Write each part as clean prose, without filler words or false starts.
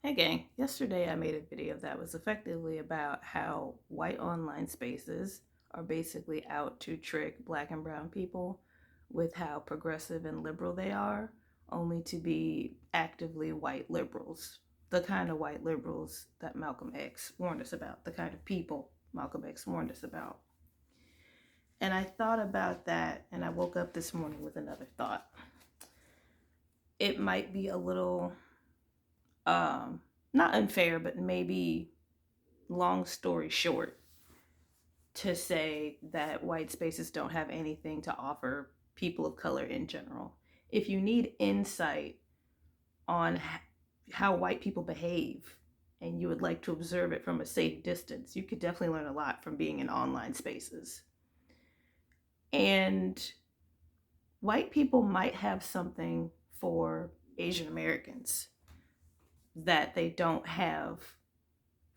Hey gang, yesterday I made a video that was effectively about how white online spaces are basically out to trick black and brown people with how progressive and liberal they are, only to be actively white liberals. The kind of white liberals that Malcolm X warned us about, the kind of people Malcolm X warned us about. And I thought about that and I woke up this morning with another thought. It might be a little um not unfair, but maybe long story short, to say that white spaces don't have anything to offer people of color in general. If you need insight on how white people behave and you would like to observe it from a safe distance, you could definitely learn a lot from being in online spaces. And white people might have something for Asian Americans that they don't have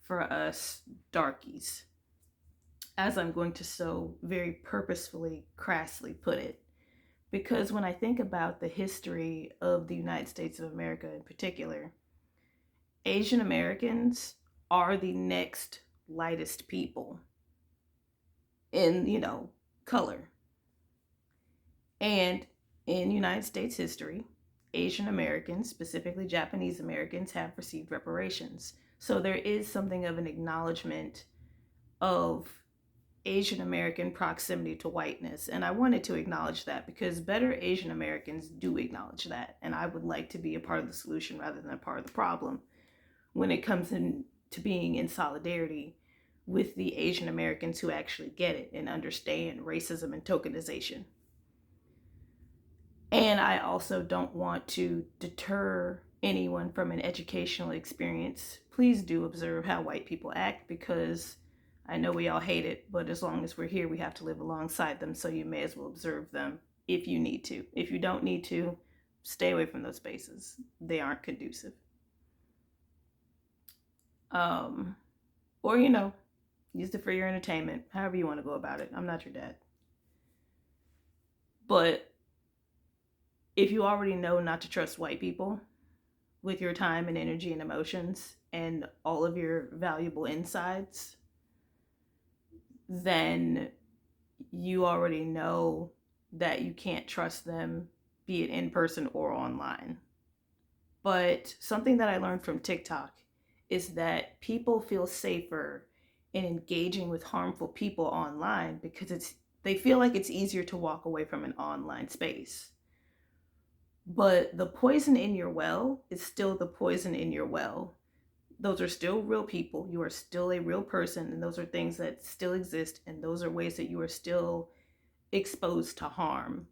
for us darkies, as I'm going to so very purposefully, crassly put it. Because when I think about the history of the United States of America in particular, Asian Americans are the next lightest people in, color. And in United States history, Asian Americans, specifically Japanese Americans, have received reparations. So there is something of an acknowledgement of Asian American proximity to whiteness. And I wanted to acknowledge that because better Asian Americans do acknowledge that. And I would like to be a part of the solution rather than a part of the problem when it comes to being in solidarity with the Asian Americans who actually get it and understand racism and tokenization. And I also don't want to deter anyone from an educational experience. Please do observe how white people act, because I know we all hate it, but as long as we're here, we have to live alongside them. So you may as well observe them if you need to. If you don't need to, stay away from those spaces. They aren't conducive. Um, or, use it for your entertainment, however you want to go about it. I'm not your dad. But if you already know not to trust white people with your time and energy and emotions and all of your valuable insides, then you already know that you can't trust them, be it in person or online. But something that I learned from TikTok is that people feel safer in engaging with harmful people online because they feel like it's easier to walk away from an online space. But the poison in your well is still the poison in your well. Those are still real people. You are still a real person, and those are things that still exist, and those are ways that you are still exposed to harm.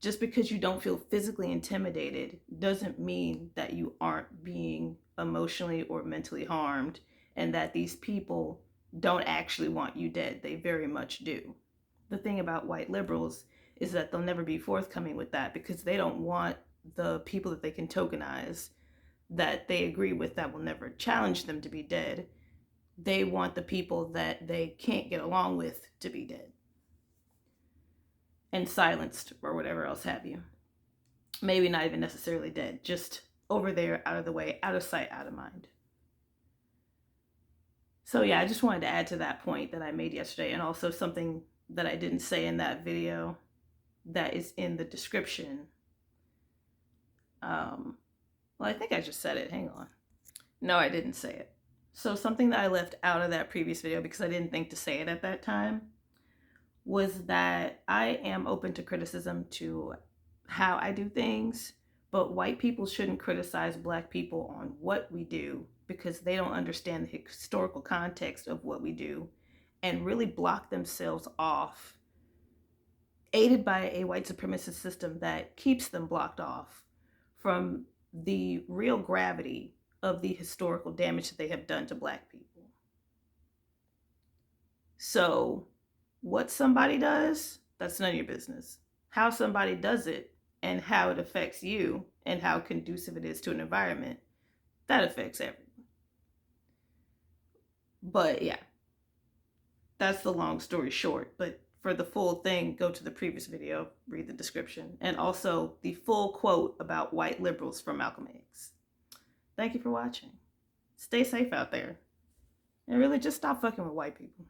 Just because you don't feel physically intimidated doesn't mean that you aren't being emotionally or mentally harmed, and that these people don't actually want you dead. They very much do. The thing about white liberals is that they'll never be forthcoming with that because they don't want the people that they can tokenize, that they agree with, that will never challenge them, to be dead. They want the people that they can't get along with to be dead and silenced or whatever else have you. Maybe not even necessarily dead, just over there, out of the way, out of sight, out of mind. So yeah, I just wanted to add to that point that I made yesterday, and also something that I didn't say in that video that is in the description. Well, I think I just said it. Hang on. No, I didn't say it. So something that I left out of that previous video because I didn't think to say it at that time was that I am open to criticism to how I do things, but white people shouldn't criticize black people on what we do because they don't understand the historical context of what we do and really block themselves off, aided by a white supremacist system that keeps them blocked off from the real gravity of the historical damage that they have done to black people. So, what somebody does, that's none of your business. How somebody does it and how it affects you and how conducive it is to an environment, that affects everyone. But yeah, that's the long story short. But for the full thing, go to the previous video, read the description, and also the full quote about white liberals from Malcolm X. Thank you for watching. Stay safe out there. And really just stop fucking with white people.